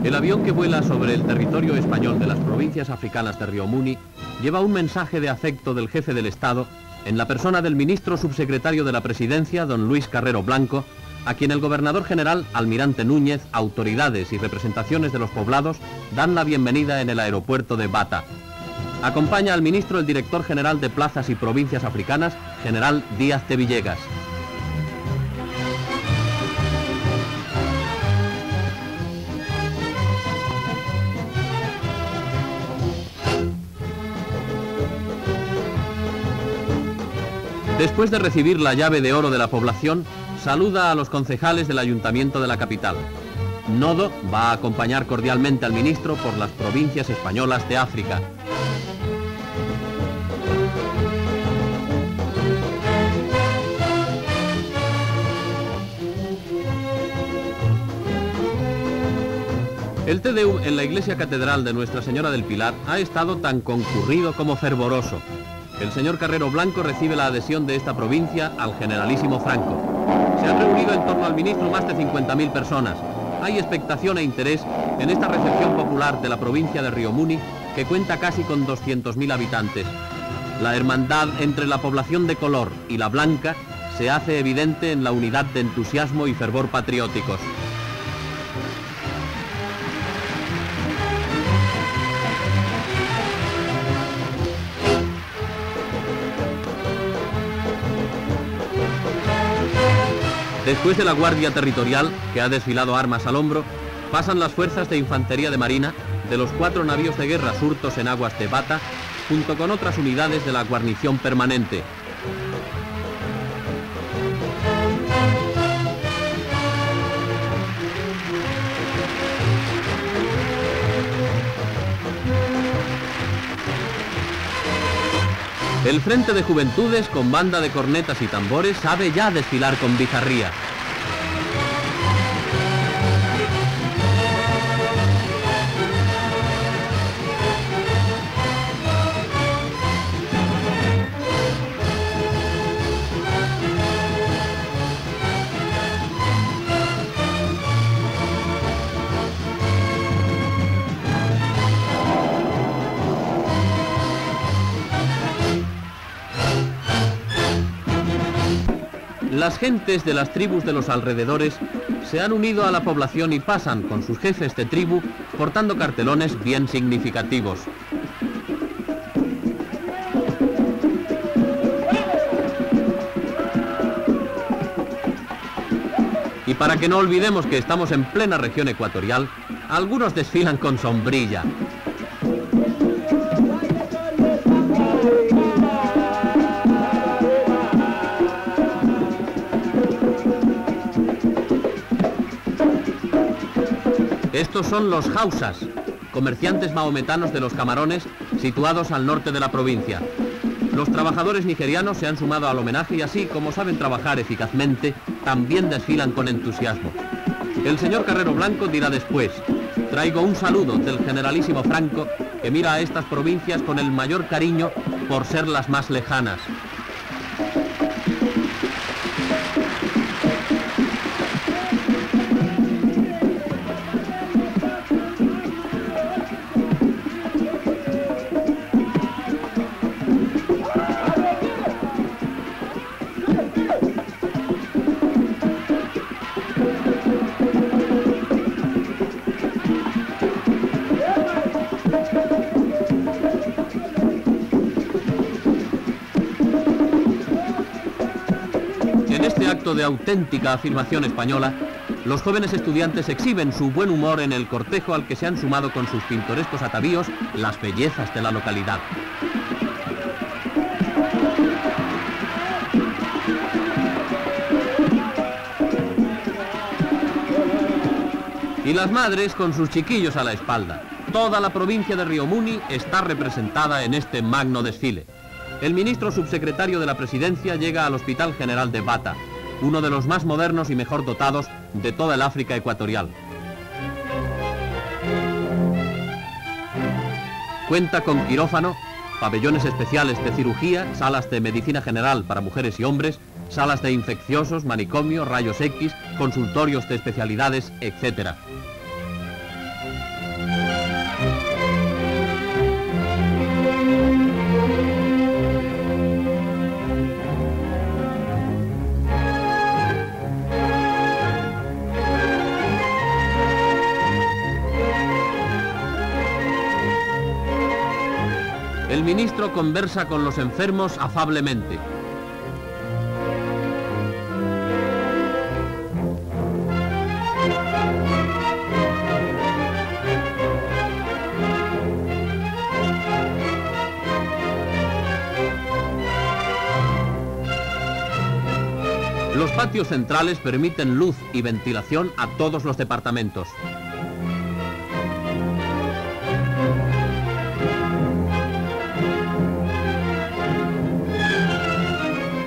El avión que vuela sobre el territorio español de las provincias africanas de Río Muni lleva un mensaje de afecto del jefe del Estado en la persona del ministro subsecretario de la Presidencia, don Luis Carrero Blanco, a quien el gobernador general, almirante Núñez, autoridades y representaciones de los poblados dan la bienvenida en el aeropuerto de Bata. Acompaña al ministro el director general de Plazas y Provincias Africanas, general Díaz de Villegas. Después de recibir la llave de oro de la población, saluda a los concejales del ayuntamiento de la capital. Nodo va a acompañar cordialmente al ministro por las provincias españolas de África. El Te Deum en la iglesia catedral de Nuestra Señora del Pilar ha estado tan concurrido como fervoroso. El señor Carrero Blanco recibe la adhesión de esta provincia al generalísimo Franco. Se han reunido en torno al ministro más de 50.000 personas. Hay expectación e interés en esta recepción popular de la provincia de Río Muni, que cuenta casi con 200.000 habitantes. La hermandad entre la población de color y la blanca se hace evidente en la unidad de entusiasmo y fervor patrióticos. Después de la Guardia Territorial, que ha desfilado armas al hombro, pasan las fuerzas de Infantería de Marina de los 4 navíos de guerra surtos en aguas de Bata, junto con otras unidades de la guarnición permanente. El Frente de Juventudes, con banda de cornetas y tambores, sabe ya desfilar con bizarría. Las gentes de las tribus de los alrededores se han unido a la población y pasan con sus jefes de tribu portando cartelones bien significativos. Y para que no olvidemos que estamos en plena región ecuatorial, algunos desfilan con sombrilla. Estos son los hausas, comerciantes mahometanos de los camarones situados al norte de la provincia. Los trabajadores nigerianos se han sumado al homenaje y así, como saben trabajar eficazmente, también desfilan con entusiasmo. El señor Carrero Blanco dirá después: traigo un saludo del generalísimo Franco, que mira a estas provincias con el mayor cariño por ser las más lejanas. De auténtica afirmación española, los jóvenes estudiantes exhiben su buen humor en el cortejo al que se han sumado con sus pintorescos atavíos las bellezas de la localidad. Y las madres con sus chiquillos a la espalda. Toda la provincia de Río Muni está representada en este magno desfile. El ministro subsecretario de la Presidencia llega al Hospital General de Bata, uno de los más modernos y mejor dotados de toda el África ecuatorial. Cuenta con quirófano, pabellones especiales de cirugía, salas de medicina general para mujeres y hombres, salas de infecciosos, manicomio, rayos X, consultorios de especialidades, etc. El ministro conversa con los enfermos afablemente. Los patios centrales permiten luz y ventilación a todos los departamentos.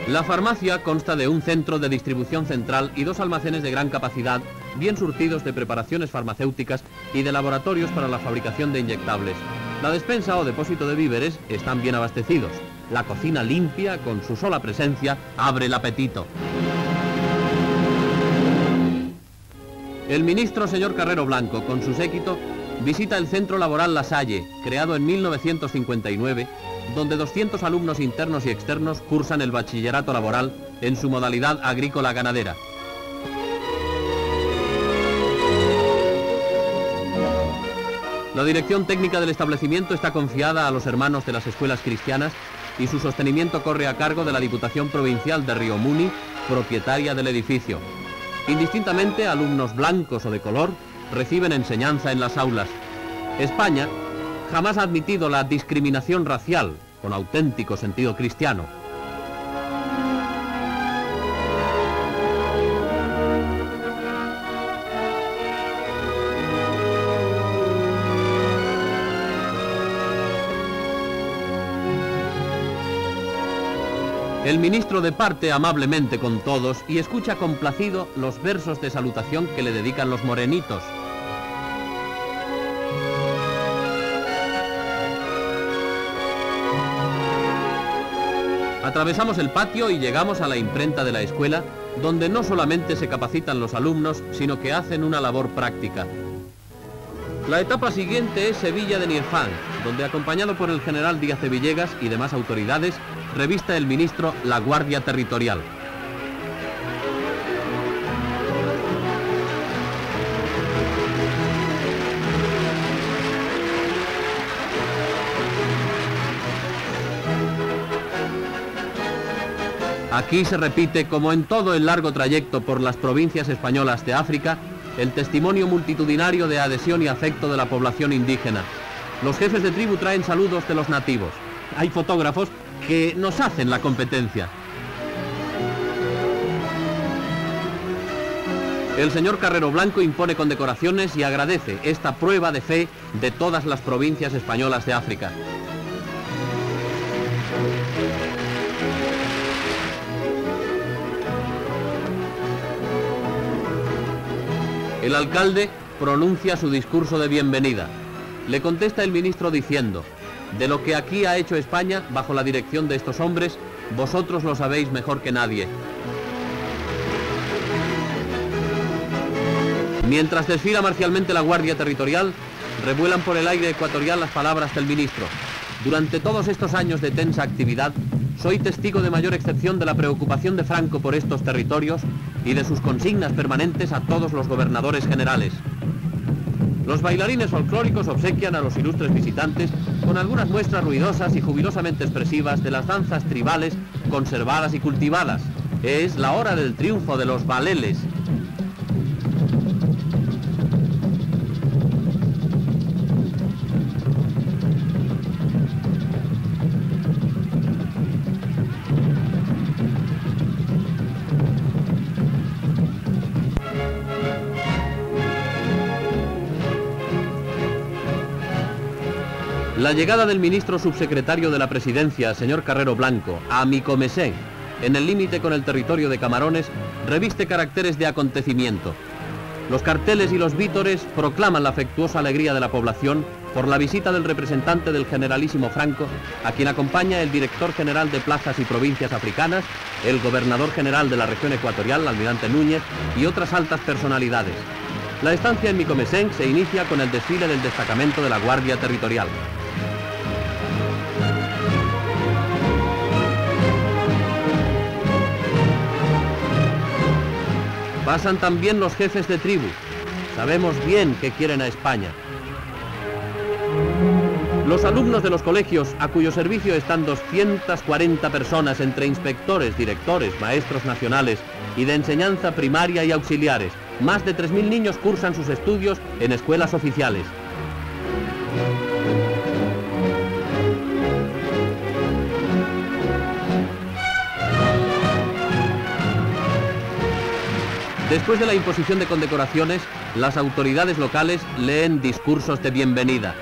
La farmacia consta de un centro de distribución central y dos almacenes de gran capacidad, bien surtidos de preparaciones farmacéuticas y de laboratorios para la fabricación de inyectables. La despensa o depósito de víveres están bien abastecidos. La cocina limpia, con su sola presencia, abre el apetito. El ministro señor Carrero Blanco, con su séquito, visita el Centro Laboral La Salle, creado en 1959, donde 200 alumnos internos y externos cursan el bachillerato laboral en su modalidad agrícola-ganadera. La dirección técnica del establecimiento está confiada a los hermanos de las escuelas cristianas y su sostenimiento corre a cargo de la Diputación Provincial de Río Muni, propietaria del edificio. Indistintamente, alumnos blancos o de color reciben enseñanza en las aulas. España jamás ha admitido la discriminación racial, con auténtico sentido cristiano. El ministro departe amablemente con todos y escucha complacido los versos de salutación que le dedican los morenitos. Atravesamos el patio y llegamos a la imprenta de la escuela, donde no solamente se capacitan los alumnos, sino que hacen una labor práctica. La etapa siguiente es Sevilla de Nierfán, donde acompañado por el general Díaz de Villegas y demás autoridades, revista el ministro la Guardia Territorial. Aquí se repite, como en todo el largo trayecto por las provincias españolas de África, el testimonio multitudinario de adhesión y afecto de la población indígena. Los jefes de tribu traen saludos de los nativos. Hay fotógrafos que nos hacen la competencia. El señor Carrero Blanco impone condecoraciones y agradece esta prueba de fe de todas las provincias españolas de África. El alcalde pronuncia su discurso de bienvenida. Le contesta el ministro diciendo: de lo que aquí ha hecho España bajo la dirección de estos hombres, vosotros lo sabéis mejor que nadie. Mientras desfila marcialmente la Guardia Territorial, revuelan por el aire ecuatorial las palabras del ministro. Durante todos estos años de tensa actividad, soy testigo de mayor excepción de la preocupación de Franco por estos territorios y de sus consignas permanentes a todos los gobernadores generales. Los bailarines folclóricos obsequian a los ilustres visitantes con algunas muestras ruidosas y jubilosamente expresivas de las danzas tribales conservadas y cultivadas. Es la hora del triunfo de los baleles. La llegada del ministro subsecretario de la Presidencia, señor Carrero Blanco, a Micomecén, en el límite con el territorio de Camarones, reviste caracteres de acontecimiento. Los carteles y los vítores proclaman la afectuosa alegría de la población por la visita del representante del generalísimo Franco, a quien acompaña el director general de plazas y provincias africanas, el gobernador general de la región ecuatorial, almirante Núñez, y otras altas personalidades. La estancia en Micomecén se inicia con el desfile del destacamento de la Guardia Territorial. Pasan también los jefes de tribu. Sabemos bien que quieren a España. Los alumnos de los colegios, a cuyo servicio están 240 personas entre inspectores, directores, maestros nacionales y de enseñanza primaria y auxiliares. Más de 3.000 niños cursan sus estudios en escuelas oficiales. Después de la imposición de condecoraciones, las autoridades locales leen discursos de bienvenida.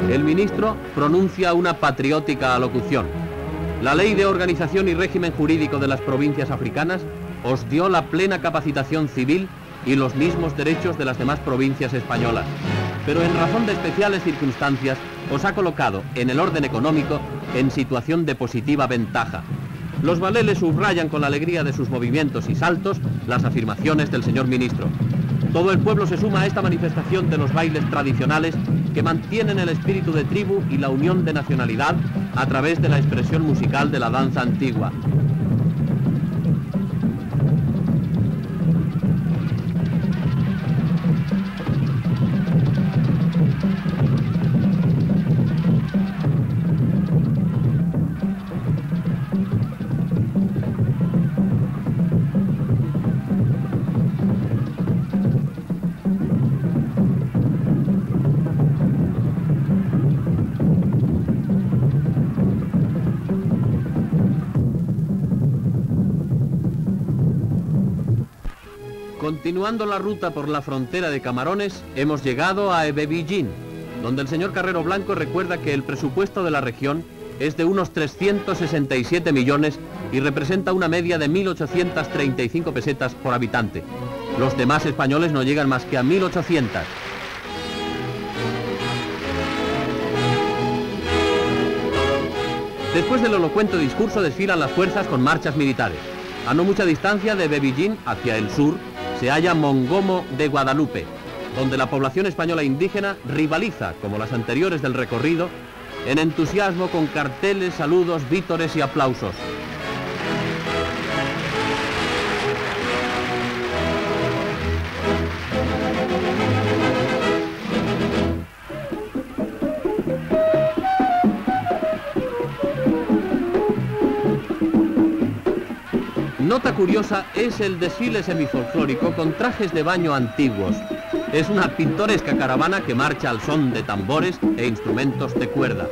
El ministro pronuncia una patriótica alocución. La Ley de Organización y Régimen Jurídico de las Provincias Africanas os dio la plena capacitación civil y los mismos derechos de las demás provincias españolas, pero en razón de especiales circunstancias os ha colocado en el orden económico en situación de positiva ventaja. Los valeles subrayan con la alegría de sus movimientos y saltos las afirmaciones del señor ministro. Todo el pueblo se suma a esta manifestación de los bailes tradicionales que mantienen el espíritu de tribu y la unión de nacionalidad a través de la expresión musical de la danza antigua. Continuando la ruta por la frontera de Camarones, hemos llegado a Ebebillín, donde el señor Carrero Blanco recuerda que el presupuesto de la región es de unos 367 millones y representa una media de 1.835 pesetas por habitante. Los demás españoles no llegan más que a 1.800. Después del elocuente discurso desfilan las fuerzas con marchas militares. A no mucha distancia de Ebebillín, hacia el sur, se halla Mongomo de Guadalupe, donde la población española indígena rivaliza, como las anteriores del recorrido, en entusiasmo con carteles, saludos, vítores y aplausos. Nota curiosa es el desfile semifolclórico con trajes de baño antiguos. Es una pintoresca caravana que marcha al son de tambores e instrumentos de cuerda.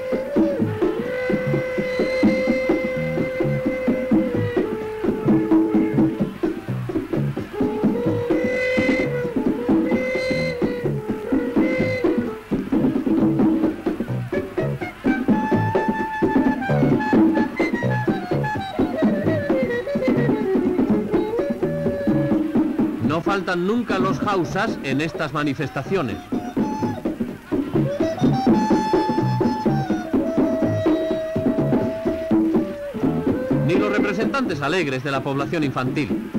No faltan nunca los hausas en estas manifestaciones. Ni los representantes alegres de la población infantil.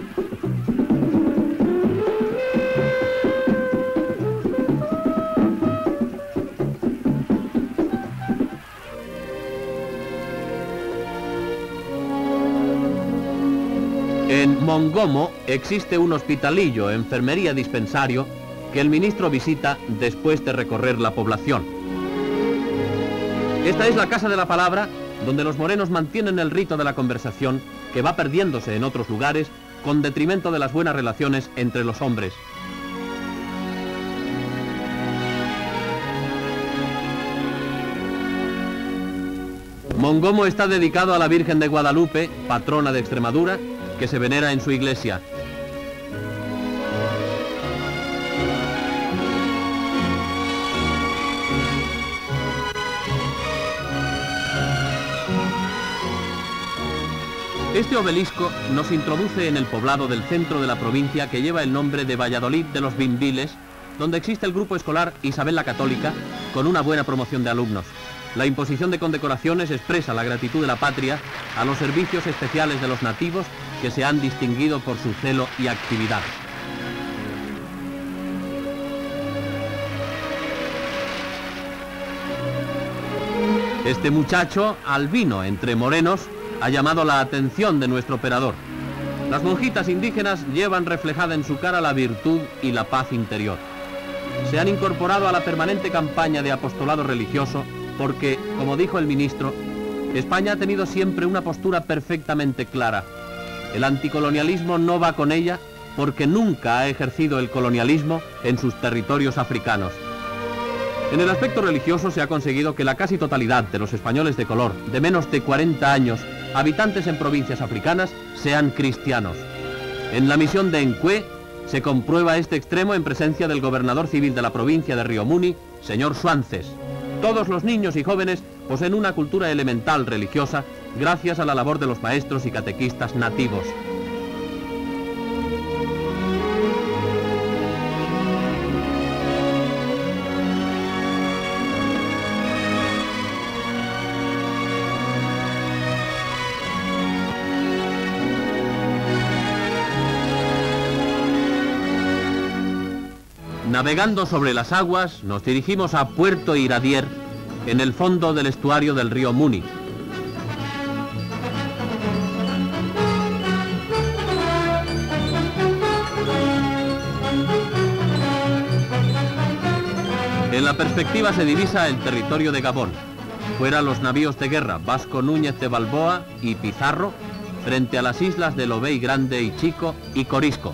En Mongomo existe un hospitalillo, enfermería dispensario, que el ministro visita después de recorrer la población. Esta es la Casa de la Palabra, donde los morenos mantienen el rito de la conversación, que va perdiéndose en otros lugares, con detrimento de las buenas relaciones entre los hombres. Mongomo está dedicado a la Virgen de Guadalupe, patrona de Extremadura, que se venera en su iglesia. Este obelisco nos introduce en el poblado del centro de la provincia que lleva el nombre de Valladolid de los Bimbiles, donde existe el grupo escolar Isabel la Católica, con una buena promoción de alumnos. La imposición de condecoraciones expresa la gratitud de la patria a los servicios especiales de los nativos que se han distinguido por su celo y actividad. Este muchacho, albino entre morenos, ha llamado la atención de nuestro operador. Las monjitas indígenas llevan reflejada en su cara la virtud y la paz interior. Se han incorporado a la permanente campaña de apostolado religioso porque, como dijo el ministro, España ha tenido siempre una postura perfectamente clara. El anticolonialismo no va con ella porque nunca ha ejercido el colonialismo en sus territorios africanos. En el aspecto religioso se ha conseguido que la casi totalidad de los españoles de color de menos de 40 años, habitantes en provincias africanas, sean cristianos. En la misión de Encue se comprueba este extremo en presencia del gobernador civil de la provincia de Río Muni, señor Suances. Todos los niños y jóvenes poseen una cultura elemental religiosa gracias a la labor de los maestros y catequistas nativos. Navegando sobre las aguas, nos dirigimos a Puerto Iradier, en el fondo del estuario del río Muni. En la perspectiva se divisa el territorio de Gabón. Fuera los navíos de guerra Vasco Núñez de Balboa y Pizarro, frente a las islas de Lobey Grande y Chico y Corisco.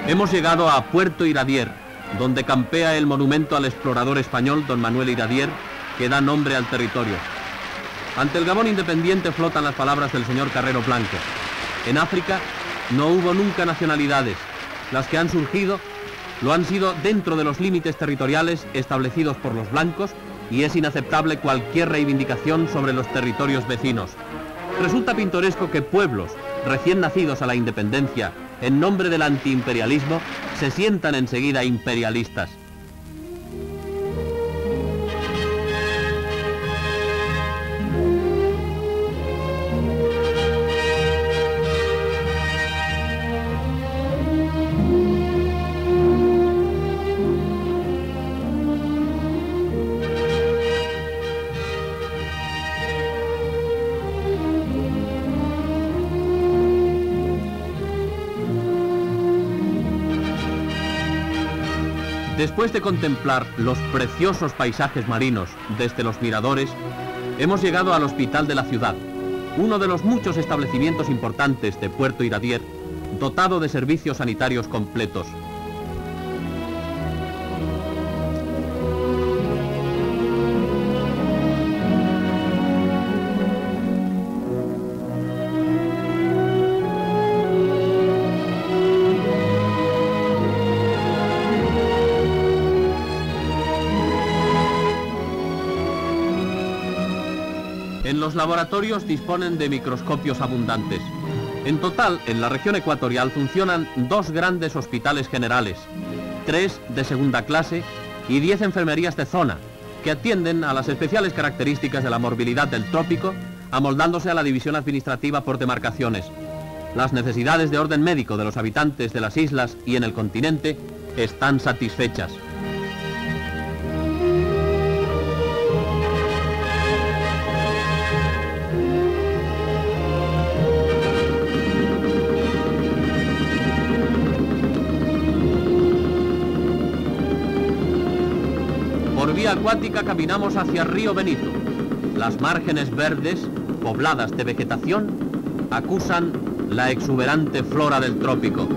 Hemos llegado a Puerto Iradier, donde campea el monumento al explorador español don Manuel Iradier, que da nombre al territorio. Ante el Gabón independiente flotan las palabras del señor Carrero Blanco. En África no hubo nunca nacionalidades. Las que han surgido lo han sido dentro de los límites territoriales establecidos por los blancos y es inaceptable cualquier reivindicación sobre los territorios vecinos. Resulta pintoresco que pueblos recién nacidos a la independencia en nombre del antiimperialismo, se sientan enseguida imperialistas. Después de contemplar los preciosos paisajes marinos desde los miradores, hemos llegado al Hospital de la Ciudad, uno de los muchos establecimientos importantes de Puerto Iradier, dotado de servicios sanitarios completos. En los laboratorios disponen de microscopios abundantes. En total, en la región ecuatorial funcionan 2 grandes hospitales generales, 3 de segunda clase y 10 enfermerías de zona, que atienden a las especiales características de la morbilidad del trópico, amoldándose a la división administrativa por demarcaciones. Las necesidades de orden médico de los habitantes de las islas y en el continente están satisfechas. Por vía acuática caminamos hacia Río Benito. Las márgenes verdes pobladas de vegetación, acusan la exuberante flora del trópico.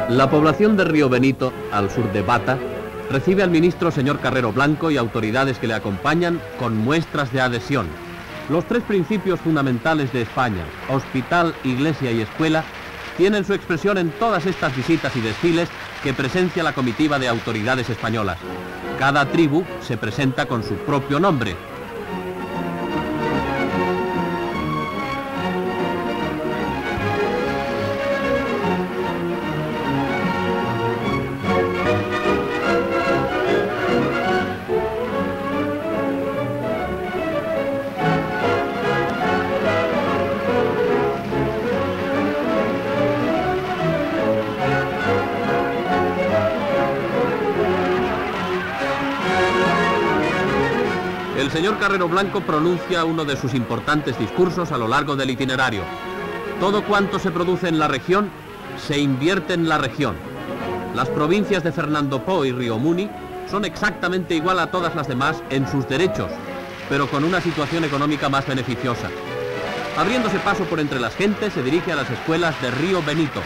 La población de Río Benito, al sur de Bata, recibe al ministro señor Carrero Blanco y autoridades que le acompañan con muestras de adhesión. Los tres principios fundamentales de España, hospital, iglesia y escuela, tienen su expresión en todas estas visitas y desfiles que presencia la comitiva de autoridades españolas. Cada tribu se presenta con su propio nombre. El señor Carrero Blanco pronuncia uno de sus importantes discursos a lo largo del itinerario. Todo cuanto se produce en la región, se invierte en la región. Las provincias de Fernando Poo y Río Muni son exactamente igual a todas las demás en sus derechos, pero con una situación económica más beneficiosa. Abriéndose paso por entre las gentes, se dirige a las escuelas de Río Benito.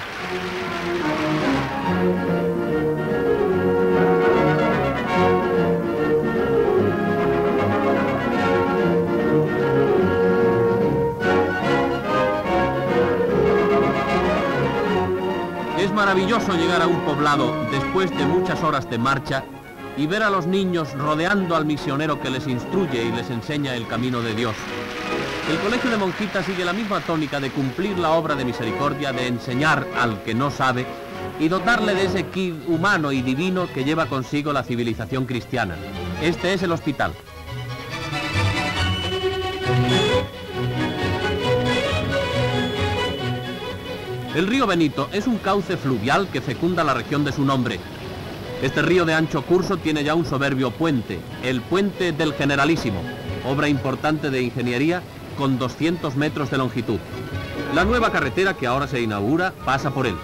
Es maravilloso llegar a un poblado después de muchas horas de marcha y ver a los niños rodeando al misionero que les instruye y les enseña el camino de Dios. El colegio de monjitas sigue la misma tónica de cumplir la obra de misericordia, de enseñar al que no sabe y dotarle de ese kit humano y divino que lleva consigo la civilización cristiana. Este es el hospital. El río Benito es un cauce fluvial que fecunda la región de su nombre. Este río de ancho curso tiene ya un soberbio puente, el Puente del Generalísimo, obra importante de ingeniería con 200 metros de longitud. La nueva carretera que ahora se inaugura pasa por él.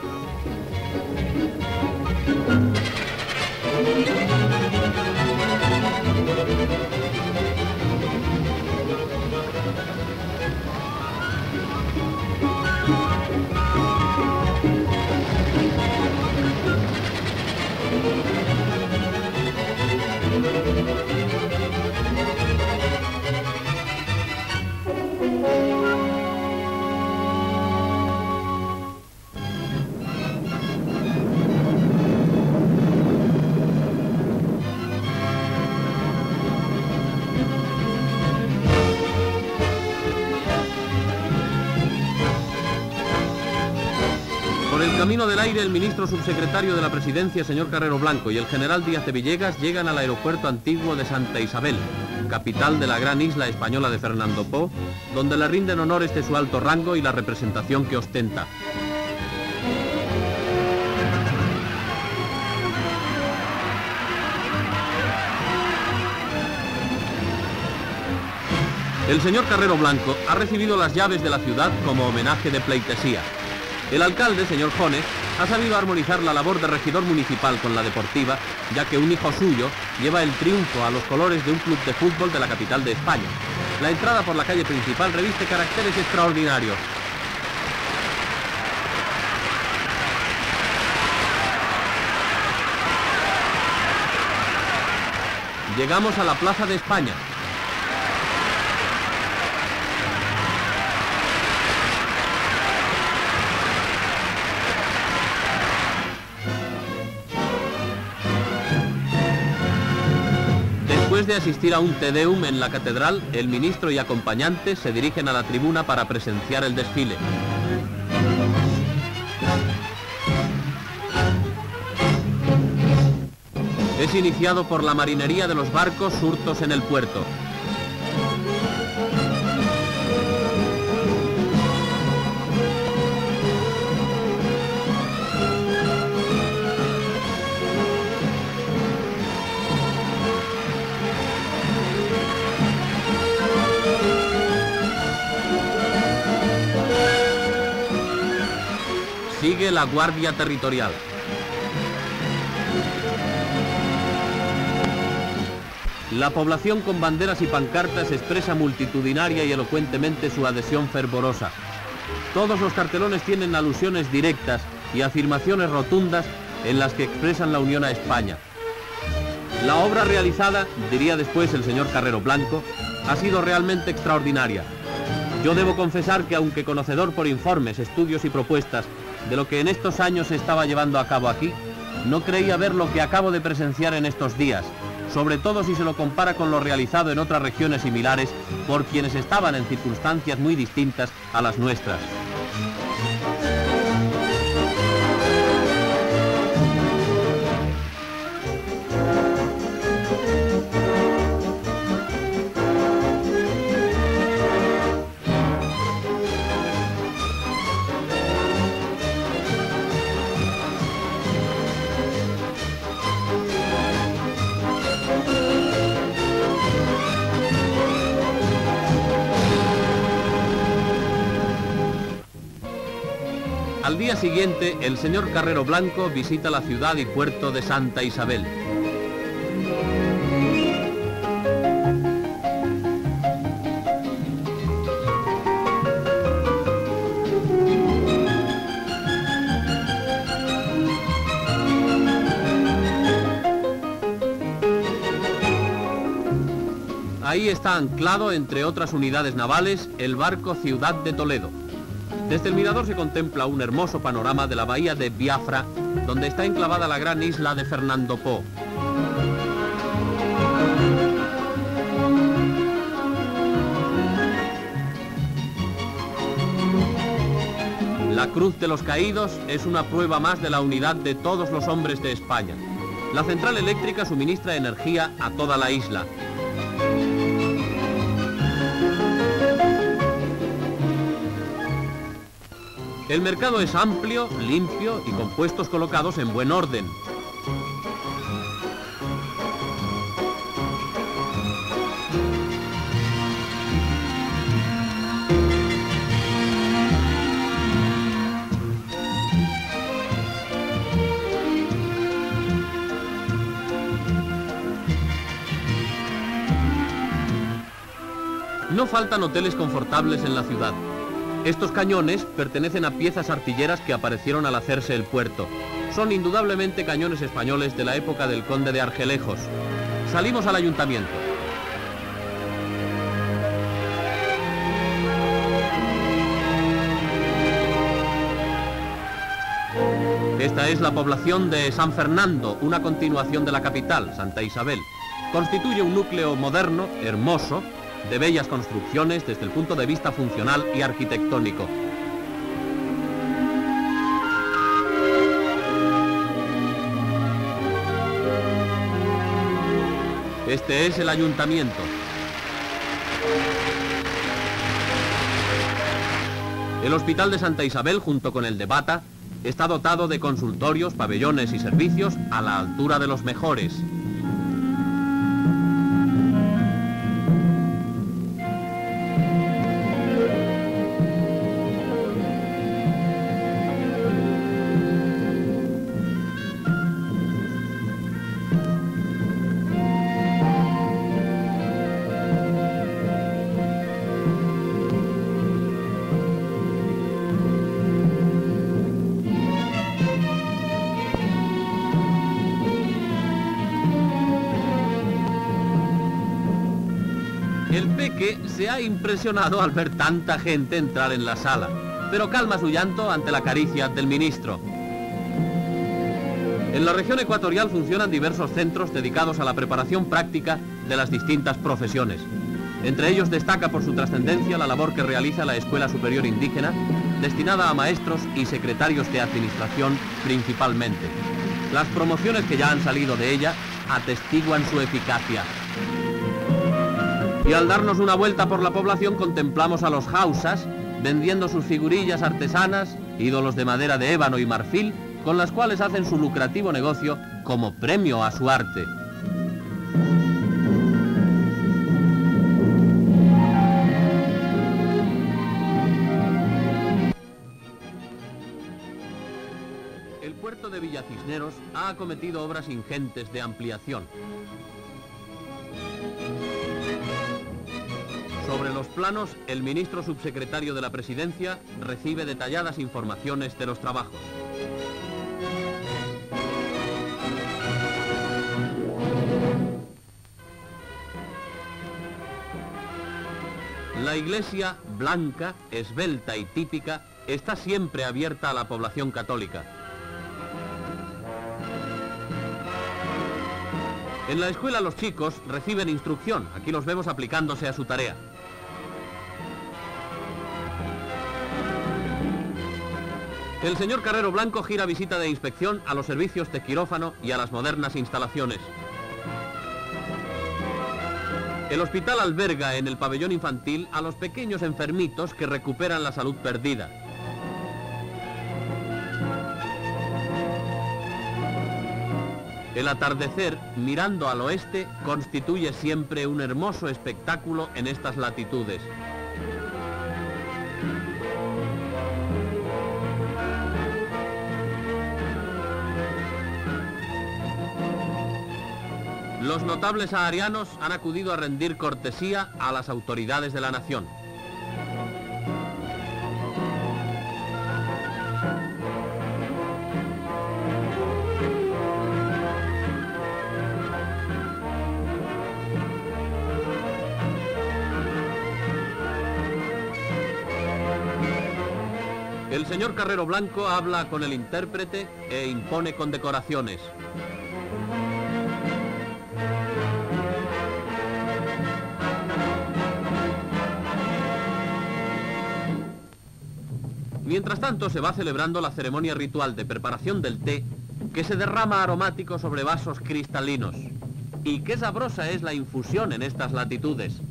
Por el camino del aire, el ministro subsecretario de la Presidencia, señor Carrero Blanco, y el general Díaz de Villegas llegan al aeropuerto antiguo de Santa Isabel, capital de la gran isla española de Fernando Poo, donde le rinden honores de su alto rango y la representación que ostenta. El señor Carrero Blanco ha recibido las llaves de la ciudad como homenaje de pleitesía. El alcalde, señor Jones, ha sabido armonizar la labor de regidor municipal con la deportiva, ya que un hijo suyo lleva el triunfo a los colores de un club de fútbol de la capital de España. La entrada por la calle principal reviste caracteres extraordinarios. Llegamos a la Plaza de España. Después de asistir a un Te Deum en la catedral, el ministro y acompañantes se dirigen a la tribuna para presenciar el desfile. Es iniciado por la marinería de los barcos surtos en el puerto. sigue la Guardia Territorial. La población con banderas y pancartas expresa multitudinaria y elocuentemente su adhesión fervorosa. Todos los cartelones tienen alusiones directas y afirmaciones rotundas en las que expresan la unión a España. La obra realizada, diría después el señor Carrero Blanco, ha sido realmente extraordinaria. Yo debo confesar que, aunque conocedor por informes, estudios y propuestas de lo que en estos años se estaba llevando a cabo aquí, no creía ver lo que acabo de presenciar en estos días, sobre todo si se lo compara con lo realizado en otras regiones similares por quienes estaban en circunstancias muy distintas a las nuestras. Al día siguiente, el señor Carrero Blanco visita la ciudad y puerto de Santa Isabel. Ahí está anclado, entre otras unidades navales, el barco Ciudad de Toledo. Desde el mirador se contempla un hermoso panorama de la bahía de Biafra, donde está enclavada la gran isla de Fernando Po. La Cruz de los Caídos es una prueba más de la unidad de todos los hombres de España. La central eléctrica suministra energía a toda la isla. El mercado es amplio, limpio y con puestos colocados en buen orden. No faltan hoteles confortables en la ciudad. Estos cañones pertenecen a piezas artilleras que aparecieron al hacerse el puerto. Son indudablemente cañones españoles de la época del conde de Argelejos. Salimos al ayuntamiento. Esta es la población de San Fernando, una continuación de la capital, Santa Isabel. Constituye un núcleo moderno, hermoso, de bellas construcciones desde el punto de vista funcional y arquitectónico. Este es el ayuntamiento. El Hospital de Santa Isabel, junto con el de Bata, está dotado de consultorios, pabellones y servicios a la altura de los mejores. El peque se ha impresionado al ver tanta gente entrar en la sala, pero calma su llanto ante la caricia del ministro. En la región ecuatorial funcionan diversos centros dedicados a la preparación práctica de las distintas profesiones. Entre ellos destaca por su trascendencia la labor que realiza la Escuela Superior Indígena, destinada a maestros y secretarios de administración principalmente. Las promociones que ya han salido de ella atestiguan su eficacia. Y al darnos una vuelta por la población contemplamos a los hausas vendiendo sus figurillas artesanas, ídolos de madera de ébano y marfil, con las cuales hacen su lucrativo negocio como premio a su arte. Cisneros ha acometido obras ingentes de ampliación. Sobre los planos, el ministro subsecretario de la Presidencia recibe detalladas informaciones de los trabajos. La iglesia, blanca, esbelta y típica, está siempre abierta a la población católica. En la escuela los chicos reciben instrucción, aquí los vemos aplicándose a su tarea. El señor Carrero Blanco gira visita de inspección a los servicios de quirófano y a las modernas instalaciones. El hospital alberga en el pabellón infantil a los pequeños enfermitos que recuperan la salud perdida. El atardecer, mirando al oeste, constituye siempre un hermoso espectáculo en estas latitudes. Los notables saharianos han acudido a rendir cortesía a las autoridades de la nación. El señor Carrero Blanco habla con el intérprete e impone condecoraciones. Mientras tanto se va celebrando la ceremonia ritual de preparación del té, que se derrama aromático sobre vasos cristalinos. Y qué sabrosa es la infusión en estas latitudes.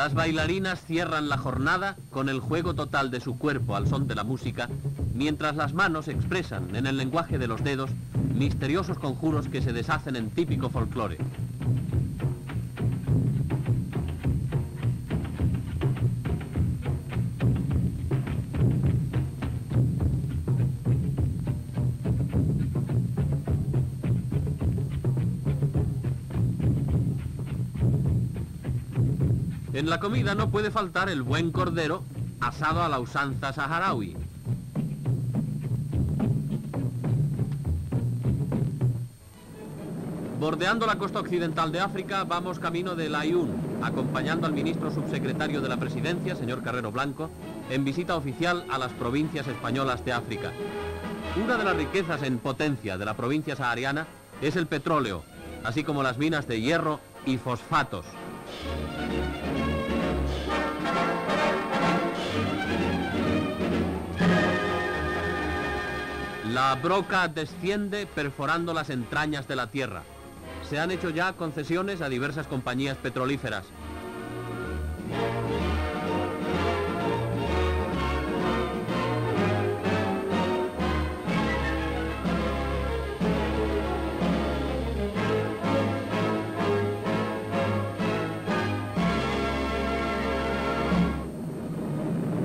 Las bailarinas cierran la jornada con el juego total de su cuerpo al son de la música, mientras las manos expresan en el lenguaje de los dedos misteriosos conjuros que se deshacen en típico folclore. En la comida no puede faltar el buen cordero asado a la usanza saharaui. Bordeando la costa occidental de África, vamos camino de Laayoune, acompañando al ministro subsecretario de la Presidencia, señor Carrero Blanco, en visita oficial a las provincias españolas de África. Una de las riquezas en potencia de la provincia sahariana es el petróleo, así como las minas de hierro y fosfatos. La broca desciende perforando las entrañas de la tierra. Se han hecho ya concesiones a diversas compañías petrolíferas.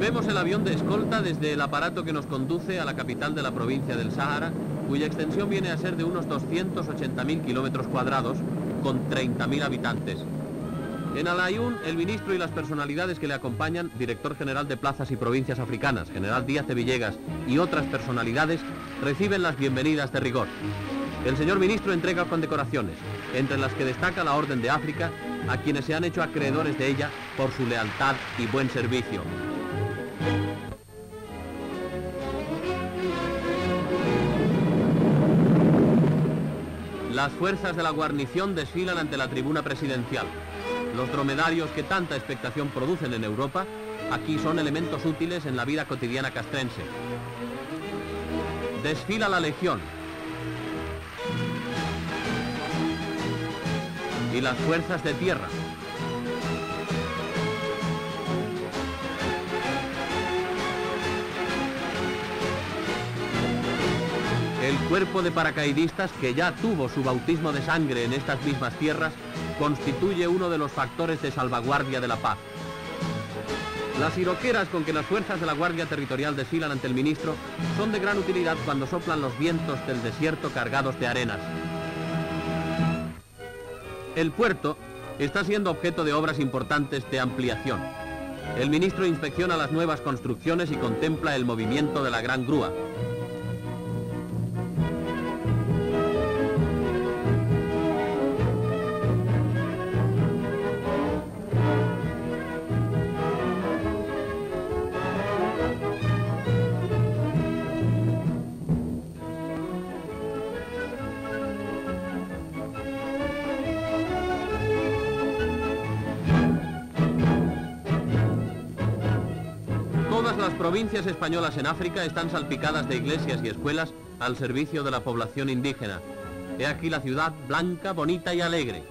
Vemos el avión de escolta desde el aparato que nos conduce a la capital de la provincia del Sáhara, cuya extensión viene a ser de unos 280.000 kilómetros cuadrados, con 30.000 habitantes. En Laayoune, el ministro y las personalidades que le acompañan, director general de Plazas y Provincias Africanas, general Díaz de Villegas, y otras personalidades, reciben las bienvenidas de rigor. El señor ministro entrega condecoraciones, entre las que destaca la Orden de África, a quienes se han hecho acreedores de ella por su lealtad y buen servicio. Las fuerzas de la guarnición desfilan ante la tribuna presidencial. Los dromedarios que tanta expectación producen en Europa, aquí son elementos útiles en la vida cotidiana castrense. Desfila la legión. Y las fuerzas de tierra. El cuerpo de paracaidistas, que ya tuvo su bautismo de sangre en estas mismas tierras, constituye uno de los factores de salvaguardia de la paz. Las siroqueras con que las fuerzas de la Guardia Territorial desfilan ante el ministro son de gran utilidad cuando soplan los vientos del desierto cargados de arenas. El puerto está siendo objeto de obras importantes de ampliación. El ministro inspecciona las nuevas construcciones y contempla el movimiento de la gran grúa. Las provincias españolas en África están salpicadas de iglesias y escuelas al servicio de la población indígena. He aquí la ciudad blanca, bonita y alegre.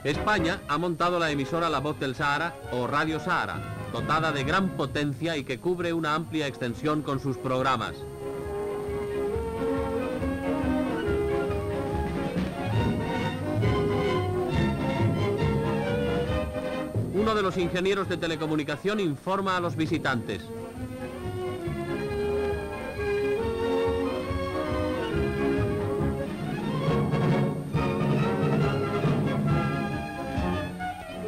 España ha montado la emisora La Voz del Sahara o Radio Sahara, dotada de gran potencia y que cubre una amplia extensión con sus programas. Uno de los ingenieros de telecomunicación informa a los visitantes.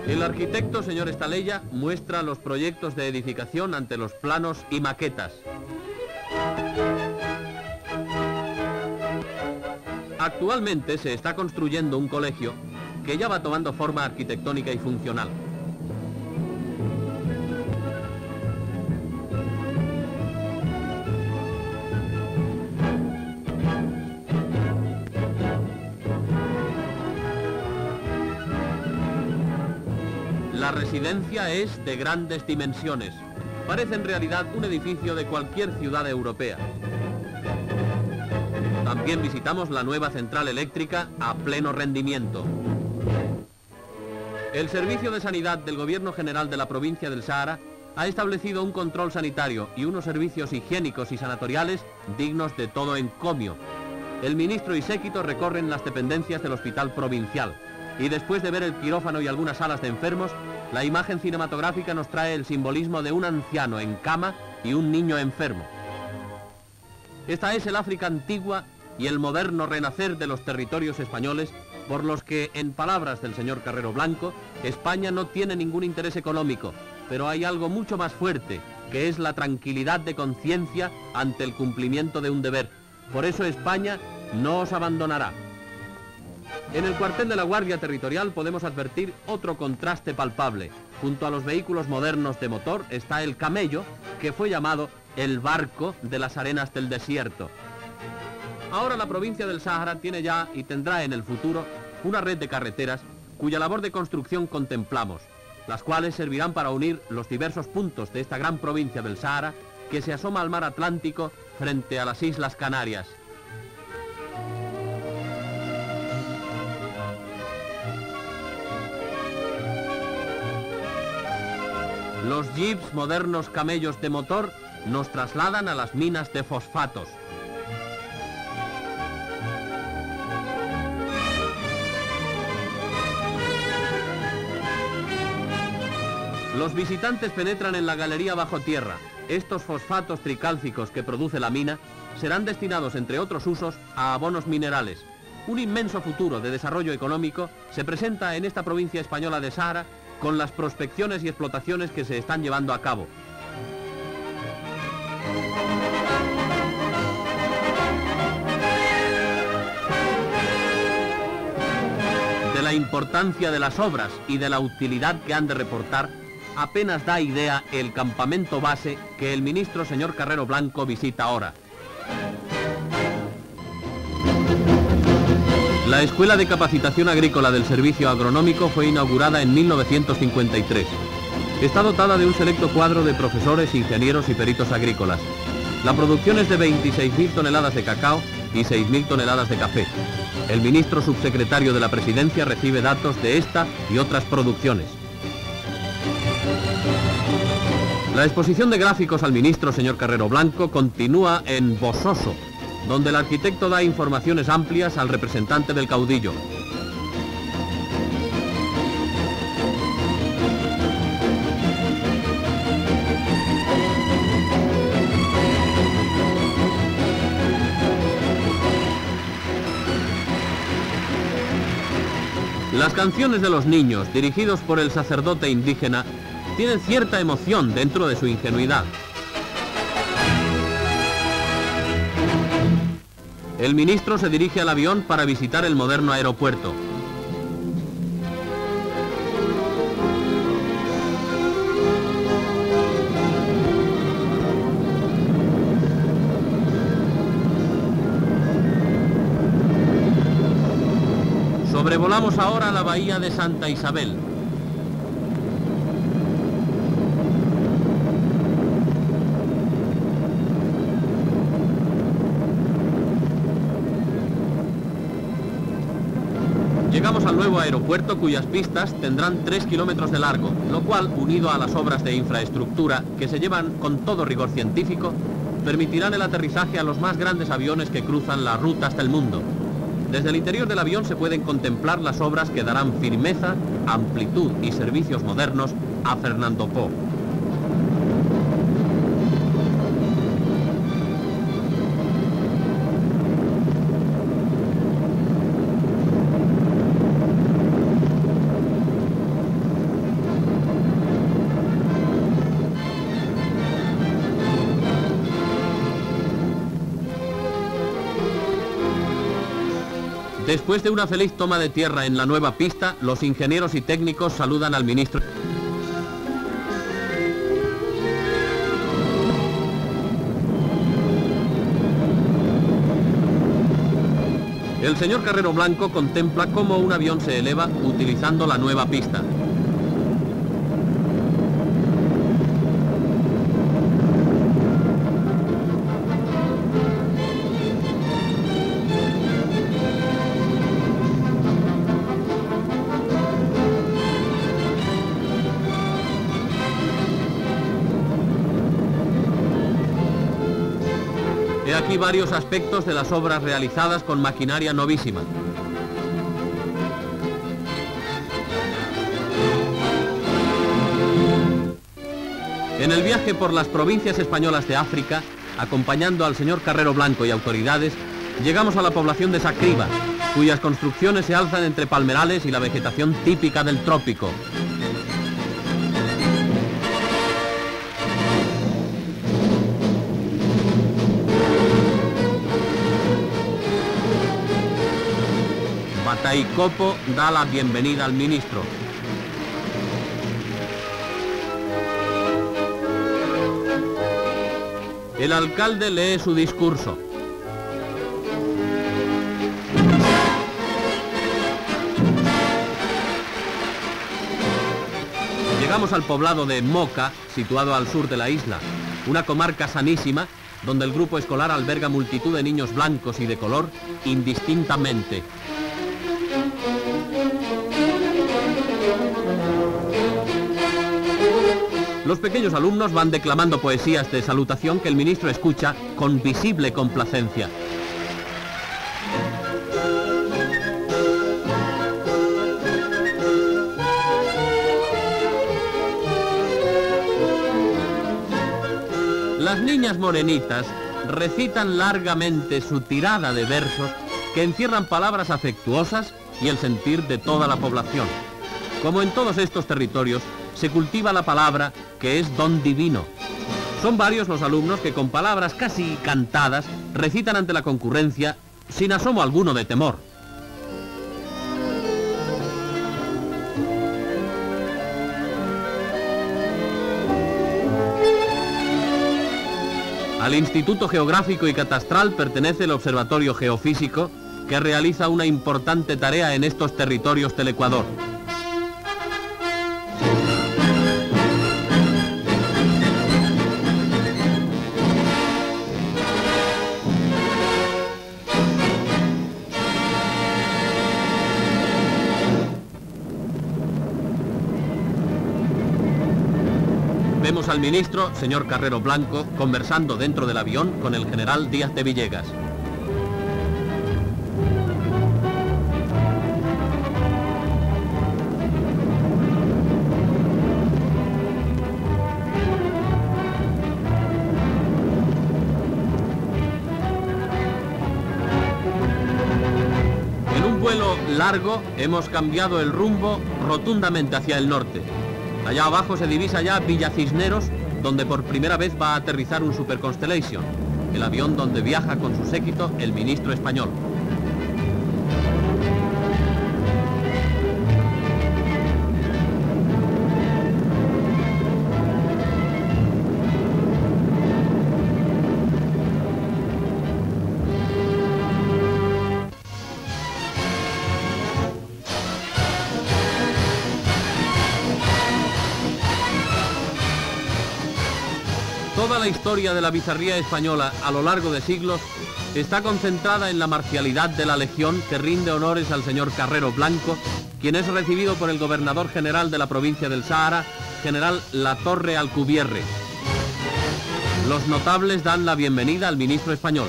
El arquitecto, señor Estaleya, muestra los proyectos de edificación ante los planos y maquetas. Actualmente se está construyendo un colegio que ya va tomando forma arquitectónica y funcional. La residencia es de grandes dimensiones. Parece en realidad un edificio de cualquier ciudad europea. También visitamos la nueva central eléctrica a pleno rendimiento. El Servicio de Sanidad del Gobierno General de la provincia del Sahara ha establecido un control sanitario y unos servicios higiénicos y sanatoriales dignos de todo encomio. El ministro y séquito recorren las dependencias del hospital provincial y después de ver el quirófano y algunas salas de enfermos, la imagen cinematográfica nos trae el simbolismo de un anciano en cama y un niño enfermo. Esta es el África antigua y el moderno renacer de los territorios españoles, por los que, en palabras del señor Carrero Blanco, España no tiene ningún interés económico, pero hay algo mucho más fuerte, que es la tranquilidad de conciencia ante el cumplimiento de un deber. Por eso España no os abandonará. En el cuartel de la Guardia Territorial podemos advertir otro contraste palpable. Junto a los vehículos modernos de motor está el camello, que fue llamado el barco de las arenas del desierto. Ahora la provincia del Sahara tiene ya y tendrá en el futuro una red de carreteras cuya labor de construcción contemplamos, las cuales servirán para unir los diversos puntos de esta gran provincia del Sahara que se asoma al mar Atlántico frente a las Islas Canarias. Los jeeps modernos camellos de motor nos trasladan a las minas de fosfatos. Los visitantes penetran en la galería bajo tierra. Estos fosfatos tricálcicos que produce la mina serán destinados, entre otros usos, a abonos minerales. Un inmenso futuro de desarrollo económico se presenta en esta provincia española de Sahara con las prospecciones y explotaciones que se están llevando a cabo. De la importancia de las obras y de la utilidad que han de reportar, apenas da idea el campamento base que el ministro señor Carrero Blanco visita ahora. La Escuela de Capacitación Agrícola del Servicio Agronómico fue inaugurada en 1953. Está dotada de un selecto cuadro de profesores, ingenieros y peritos agrícolas. La producción es de 26.000 toneladas de cacao y 6.000 toneladas de café. El ministro subsecretario de la Presidencia recibe datos de esta y otras producciones. La exposición de gráficos al ministro, señor Carrero Blanco, continúa en Bososo, donde el arquitecto da informaciones amplias al representante del caudillo. Las canciones de los niños, dirigidos por el sacerdote indígena, tienen cierta emoción dentro de su ingenuidad. El ministro se dirige al avión para visitar el moderno aeropuerto. Sobrevolamos ahora la bahía de Santa Isabel. Llegamos al nuevo aeropuerto, cuyas pistas tendrán 3 kilómetros de largo, lo cual, unido a las obras de infraestructura que se llevan con todo rigor científico, permitirán el aterrizaje a los más grandes aviones que cruzan la ruta hasta el mundo. Desde el interior del avión se pueden contemplar las obras que darán firmeza, amplitud y servicios modernos a Fernando Poo. Después de una feliz toma de tierra en la nueva pista, los ingenieros y técnicos saludan al ministro. El señor Carrero Blanco contempla cómo un avión se eleva utilizando la nueva pista. He aquí varios aspectos de las obras realizadas con maquinaria novísima. En el viaje por las provincias españolas de África, acompañando al señor Carrero Blanco y autoridades, llegamos a la población de Sacriba, cuyas construcciones se alzan entre palmerales y la vegetación típica del trópico. Bataycopo da la bienvenida al ministro. El alcalde lee su discurso. Llegamos al poblado de Moca, situado al sur de la isla, una comarca sanísima, donde el grupo escolar alberga multitud de niños blancos y de color, indistintamente. Los pequeños alumnos van declamando poesías de salutación que el ministro escucha con visible complacencia. Las niñas morenitas recitan largamente su tirada de versos que encierran palabras afectuosas y el sentir de toda la población. Como en todos estos territorios, se cultiva la palabra, que es don divino. Son varios los alumnos que con palabras casi cantadas recitan ante la concurrencia sin asomo alguno de temor. Al Instituto Geográfico y Catastral pertenece el Observatorio Geofísico, que realiza una importante tarea en estos territorios del Ecuador. Vemos al ministro, señor Carrero Blanco, conversando dentro del avión con el general Díaz de Villegas. En un vuelo largo hemos cambiado el rumbo rotundamente hacia el norte. Allá abajo se divisa ya Villa Cisneros, donde por primera vez va a aterrizar un Super Constellation, el avión donde viaja con su séquito el ministro español. Toda la historia de la bizarría española a lo largo de siglos está concentrada en la marcialidad de la Legión que rinde honores al señor Carrero Blanco, quien es recibido por el gobernador general de la provincia del Sáhara, general Latorre Alcubierre. Los notables dan la bienvenida al ministro español.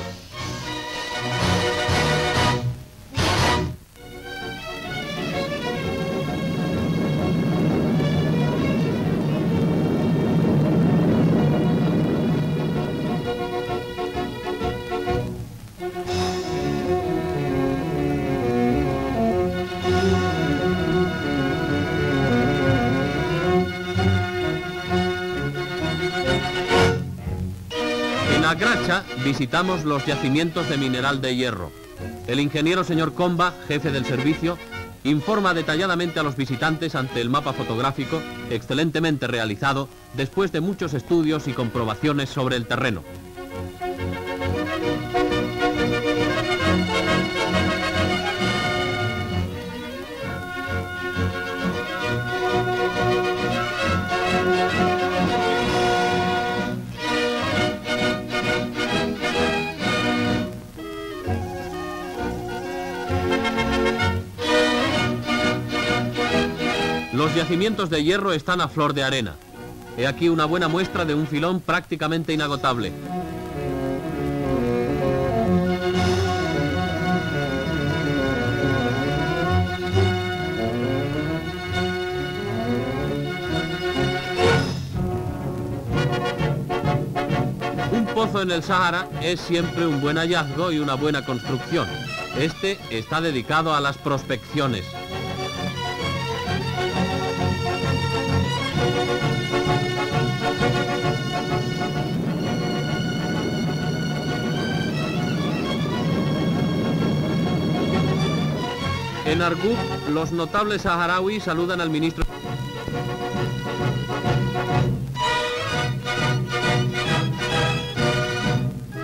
En Agracha visitamos los yacimientos de mineral de hierro. El ingeniero señor Comba, jefe del servicio, informa detalladamente a los visitantes ante el mapa fotográfico, excelentemente realizado, después de muchos estudios y comprobaciones sobre el terreno. Los yacimientos de hierro están a flor de arena. He aquí una buena muestra de un filón prácticamente inagotable. Un pozo en el Sáhara es siempre un buen hallazgo y una buena construcción. Este está dedicado a las prospecciones. En Argup, los notables saharauis saludan al ministro.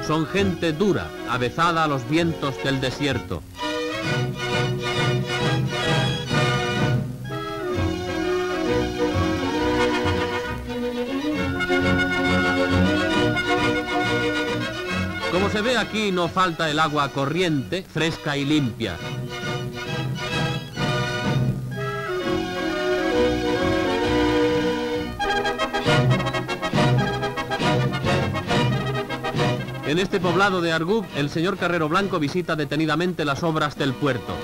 Son gente dura, avezada a los vientos del desierto. Como se ve aquí, no falta el agua corriente, fresca y limpia. En este poblado de Argup, el señor Carrero Blanco visita detenidamente las obras del puerto.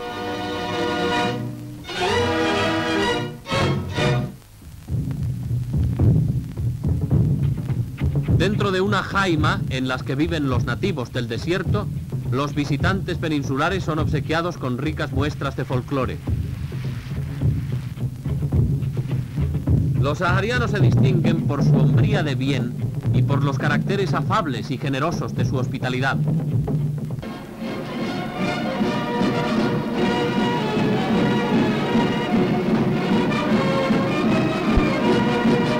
Dentro de una jaima en las que viven los nativos del desierto, los visitantes peninsulares son obsequiados con ricas muestras de folclore. Los saharianos se distinguen por su hombría de bien y por los caracteres afables y generosos de su hospitalidad.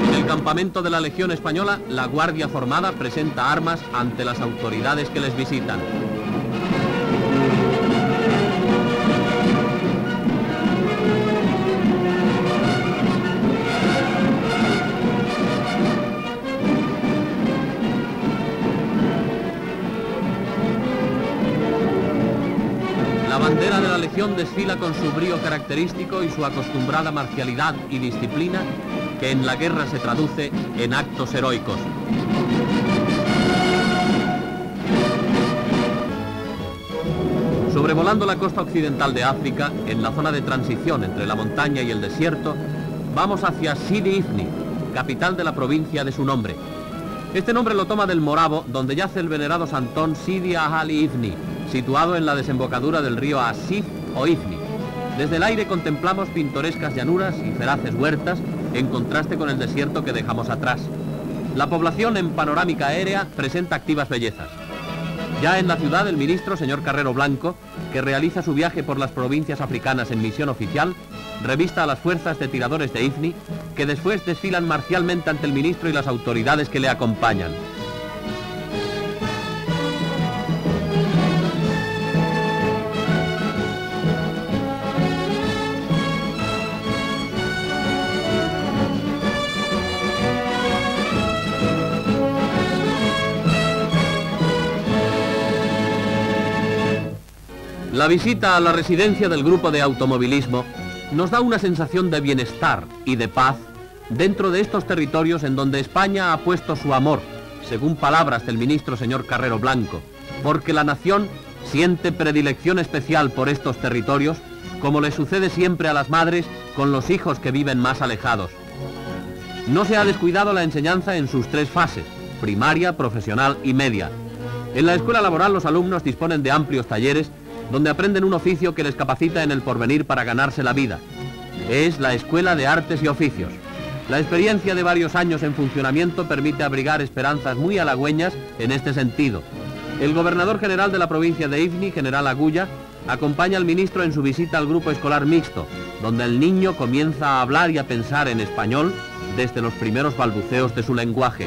En el campamento de la Legión Española, la Guardia Formada presenta armas ante las autoridades que les visitan. La bandera de la Legión desfila con su brío característico y su acostumbrada marcialidad y disciplina que en la guerra se traduce en actos heroicos. Sobrevolando la costa occidental de África, en la zona de transición entre la montaña y el desierto, vamos hacia Sidi Ifni, capital de la provincia de su nombre. Este nombre lo toma del moravo, donde yace el venerado santón Sidi Ahali Ifni, situado en la desembocadura del río Asif o Ifni. Desde el aire contemplamos pintorescas llanuras y feraces huertas, en contraste con el desierto que dejamos atrás. La población en panorámica aérea presenta activas bellezas. Ya en la ciudad, el ministro, señor Carrero Blanco, que realiza su viaje por las provincias africanas en misión oficial, revista a las fuerzas de tiradores de Ifni, que después desfilan marcialmente ante el ministro y las autoridades que le acompañan. La visita a la residencia del grupo de automovilismo nos da una sensación de bienestar y de paz dentro de estos territorios en donde España ha puesto su amor, según palabras del ministro señor Carrero Blanco, porque la nación siente predilección especial por estos territorios, como le sucede siempre a las madres con los hijos que viven más alejados. No se ha descuidado la enseñanza en sus tres fases, primaria, profesional y media. En la escuela laboral los alumnos disponen de amplios talleres donde aprenden un oficio que les capacita en el porvenir para ganarse la vida. Es la Escuela de Artes y Oficios. La experiencia de varios años en funcionamiento permite abrigar esperanzas muy halagüeñas en este sentido. El gobernador general de la provincia de Ifni, general Agulla, acompaña al ministro en su visita al grupo escolar mixto, donde el niño comienza a hablar y a pensar en español desde los primeros balbuceos de su lenguaje.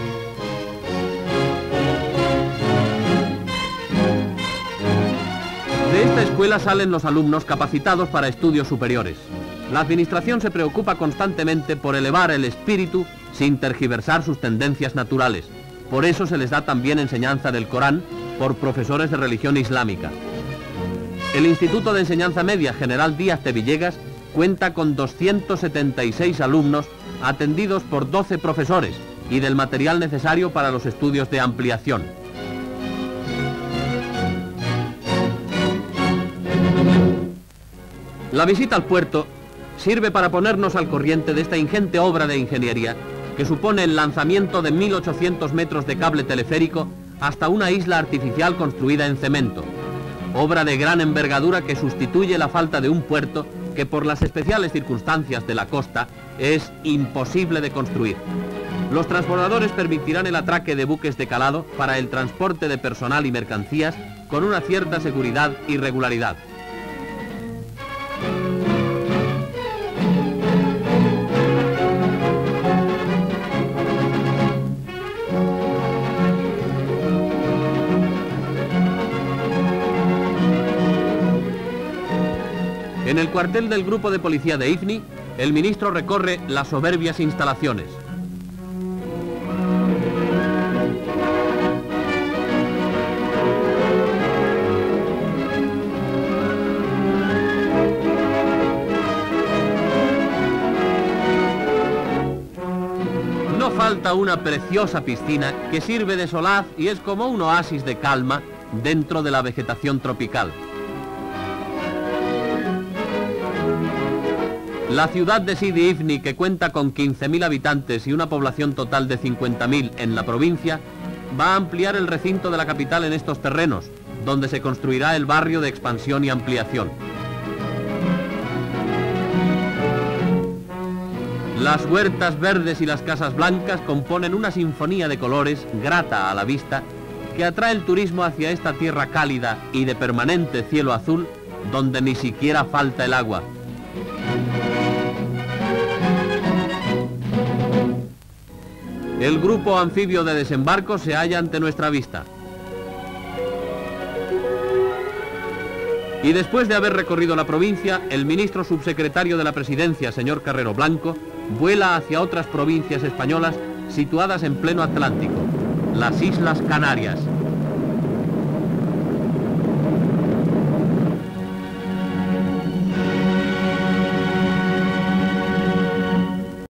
De esta escuela salen los alumnos capacitados para estudios superiores. La administración se preocupa constantemente por elevar el espíritu sin tergiversar sus tendencias naturales. Por eso se les da también enseñanza del Corán por profesores de religión islámica. El Instituto de Enseñanza Media General Díaz de Villegas cuenta con 276 alumnos atendidos por 12 profesores y del material necesario para los estudios de ampliación. La visita al puerto sirve para ponernos al corriente de esta ingente obra de ingeniería que supone el lanzamiento de 1.800 metros de cable teleférico hasta una isla artificial construida en cemento. Obra de gran envergadura que sustituye la falta de un puerto que por las especiales circunstancias de la costa es imposible de construir. Los transbordadores permitirán el atraque de buques de calado para el transporte de personal y mercancías con una cierta seguridad y regularidad. En el cuartel del grupo de policía de Ifni, el ministro recorre las soberbias instalaciones. No falta una preciosa piscina que sirve de solaz y es como un oasis de calma dentro de la vegetación tropical. La ciudad de Sidi Ifni, que cuenta con 15.000 habitantes y una población total de 50.000 en la provincia, va a ampliar el recinto de la capital en estos terrenos, donde se construirá el barrio de expansión y ampliación. Las huertas verdes y las casas blancas componen una sinfonía de colores grata a la vista que atrae el turismo hacia esta tierra cálida y de permanente cielo azul, donde ni siquiera falta el agua. El grupo anfibio de desembarco se halla ante nuestra vista. Y después de haber recorrido la provincia, el ministro subsecretario de la Presidencia, señor Carrero Blanco, vuela hacia otras provincias españolas situadas en pleno Atlántico, las Islas Canarias.